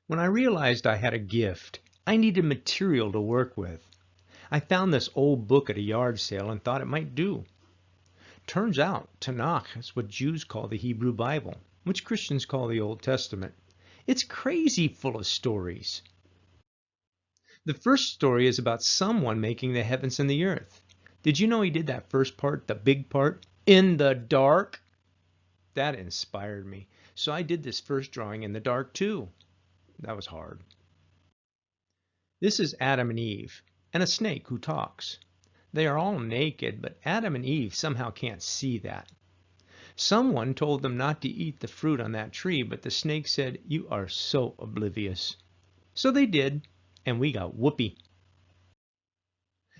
When I realized I had a gift, I needed material to work with. I found this old book at a yard sale and thought it might do. Turns out Tanakh is what Jews call the Hebrew Bible, which Christians call the Old Testament. It's crazy full of stories. The first story is about someone making the heavens and the earth. Did you know he did that first part, the big part, in the dark? That inspired me. So I did this first drawing in the dark too. That was hard. This is Adam and Eve, and a snake who talks. They are all naked, but Adam and Eve somehow can't see that. Someone told them not to eat the fruit on that tree, but the snake said, "You are so oblivious." So they did, and we got whoopee.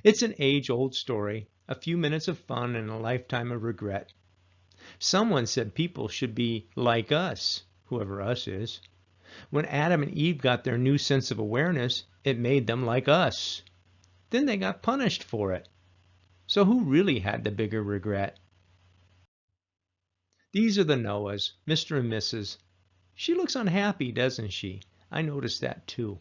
It's an age-old story, a few minutes of fun and a lifetime of regret. Someone said people should be like us, whoever us is. When Adam and Eve got their new sense of awareness, it made them like us. Then they got punished for it. So who really had the bigger regret? These are the Noahs, Mr. and Mrs. She looks unhappy, doesn't she? I noticed that too.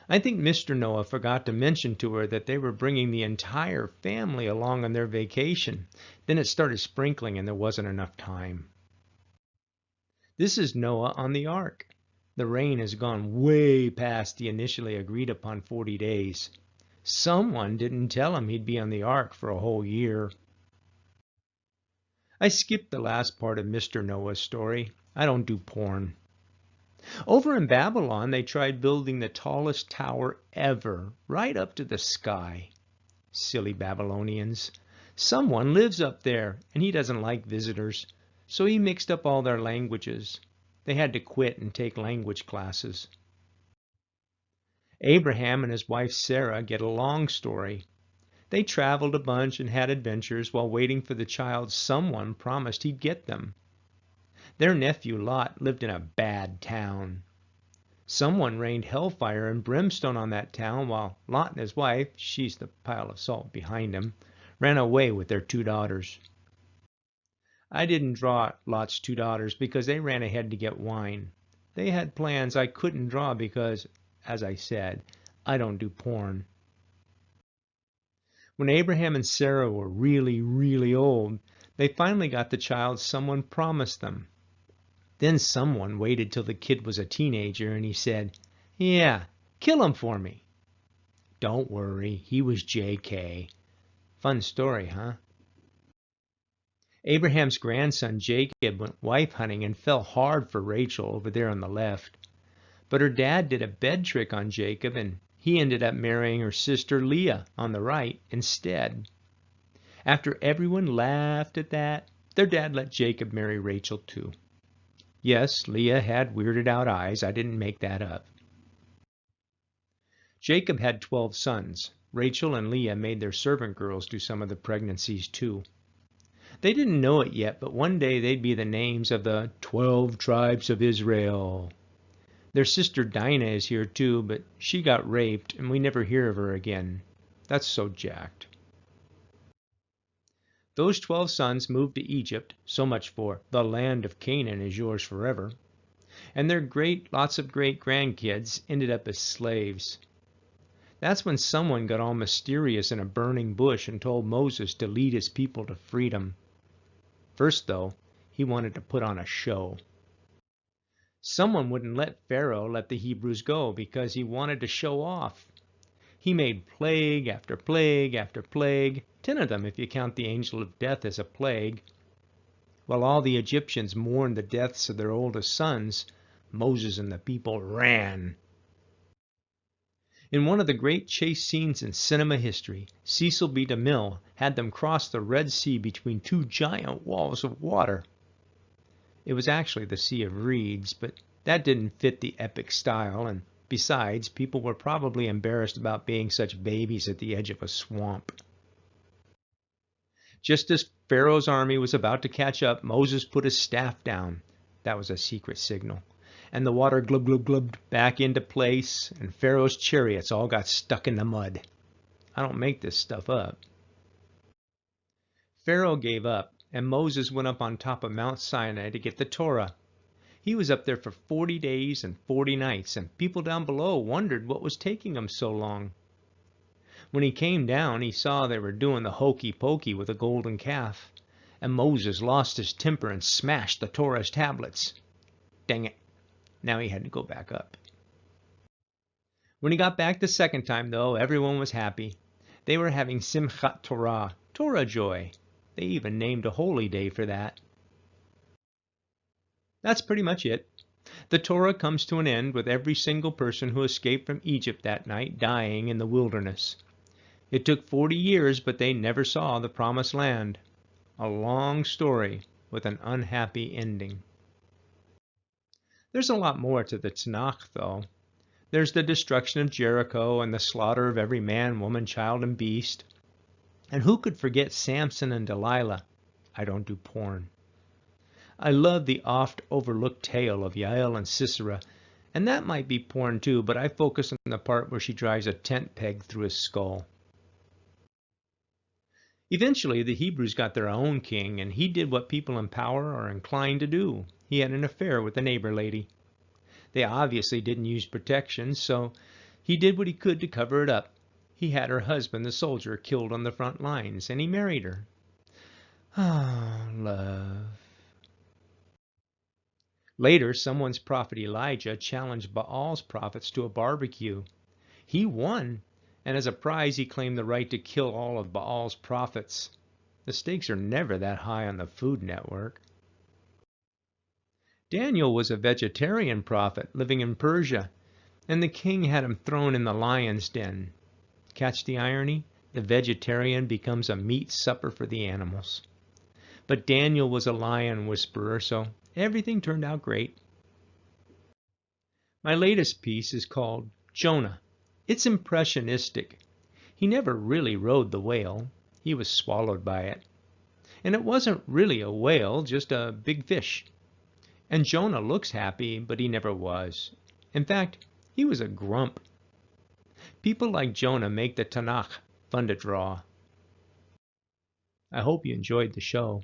I think Mr. Noah forgot to mention to her that they were bringing the entire family along on their vacation. Then it started sprinkling and there wasn't enough time. This is Noah on the ark. The rain has gone way past the initially agreed upon 40 days. Someone didn't tell him he'd be on the ark for a whole year. I skipped the last part of Mr. Noah's story. I don't do porn. Over in Babylon, they tried building the tallest tower ever, right up to the sky. Silly Babylonians. Someone lives up there, and he doesn't like visitors, so he mixed up all their languages. They had to quit and take language classes. Abraham and his wife Sarah get a long story. They traveled a bunch and had adventures while waiting for the child someone promised he'd get them. Their nephew Lot lived in a bad town. Someone rained hellfire and brimstone on that town while Lot and his wife, she's the pile of salt behind him, ran away with their 2 daughters. I didn't draw Lot's 2 daughters because they ran ahead to get wine. They had plans I couldn't draw because, as I said, I don't do porn. When Abraham and Sarah were really, really old, they finally got the child someone promised them. Then someone waited till the kid was a teenager and he said, "Yeah, kill him for me." Don't worry, he was JK. Fun story, huh? Abraham's grandson Jacob went wife hunting and fell hard for Rachel over there on the left. But her dad did a bed trick on Jacob and he ended up marrying her sister Leah on the right instead. After everyone laughed at that, their dad let Jacob marry Rachel too. Yes, Leah had weirded out eyes. I didn't make that up. Jacob had 12 sons. Rachel and Leah made their servant girls do some of the pregnancies too. They didn't know it yet, but one day they'd be the names of the 12 tribes of Israel. Their sister Dinah is here too, but she got raped and we never hear of her again. That's so jacked. Those 12 sons moved to Egypt, so much for the land of Canaan is yours forever. And their lots of great grandkids ended up as slaves. That's when someone got all mysterious in a burning bush and told Moses to lead his people to freedom. First, though, he wanted to put on a show. Someone wouldn't let Pharaoh let the Hebrews go because he wanted to show off. He made plague after plague after plague, 10 of them if you count the angel of death as a plague. While all the Egyptians mourned the deaths of their oldest sons, Moses and the people ran. In one of the great chase scenes in cinema history, Cecil B. DeMille had them cross the Red Sea between 2 giant walls of water. It was actually the Sea of Reeds, but that didn't fit the epic style, and besides, people were probably embarrassed about being such babies at the edge of a swamp. Just as Pharaoh's army was about to catch up, Moses put his staff down. That was a secret signal. And the water glub glub glubbed back into place, and Pharaoh's chariots all got stuck in the mud. I don't make this stuff up. Pharaoh gave up, and Moses went up on top of Mount Sinai to get the Torah. He was up there for 40 days and 40 nights, and people down below wondered what was taking him so long. When he came down, he saw they were doing the hokey pokey with a golden calf, and Moses lost his temper and smashed the Torah's tablets. Dang it, now he had to go back up. When he got back the second time, though, everyone was happy. They were having Simchat Torah, Torah joy. They even named a holy day for that. That's pretty much it. The Torah comes to an end with every single person who escaped from Egypt that night dying in the wilderness. It took 40 years, but they never saw the promised land. A long story with an unhappy ending. There's a lot more to the Tanakh, though. There's the destruction of Jericho and the slaughter of every man, woman, child, and beast. And who could forget Samson and Delilah? I don't do porn. I love the oft-overlooked tale of Yael and Sisera, and that might be porn too, but I focus on the part where she drives a tent peg through his skull. Eventually, the Hebrews got their own king, and he did what people in power are inclined to do. He had an affair with a neighbor lady. They obviously didn't use protection, so he did what he could to cover it up. He had her husband, the soldier, killed on the front lines, and he married her. Ah, love. Later, someone's prophet Elijah challenged Baal's prophets to a barbecue. He won, and as a prize he claimed the right to kill all of Baal's prophets. The stakes are never that high on the Food Network. Daniel was a vegetarian prophet living in Persia, and the king had him thrown in the lion's den. Catch the irony? The vegetarian becomes a meat supper for the animals. But Daniel was a lion whisperer, so everything turned out great. My latest piece is called Jonah. It's impressionistic. He never really rode the whale. He was swallowed by it. And it wasn't really a whale, just a big fish. And Jonah looks happy, but he never was. In fact, he was a grump. People like Jonah make the Tanakh fun to draw. I hope you enjoyed the show.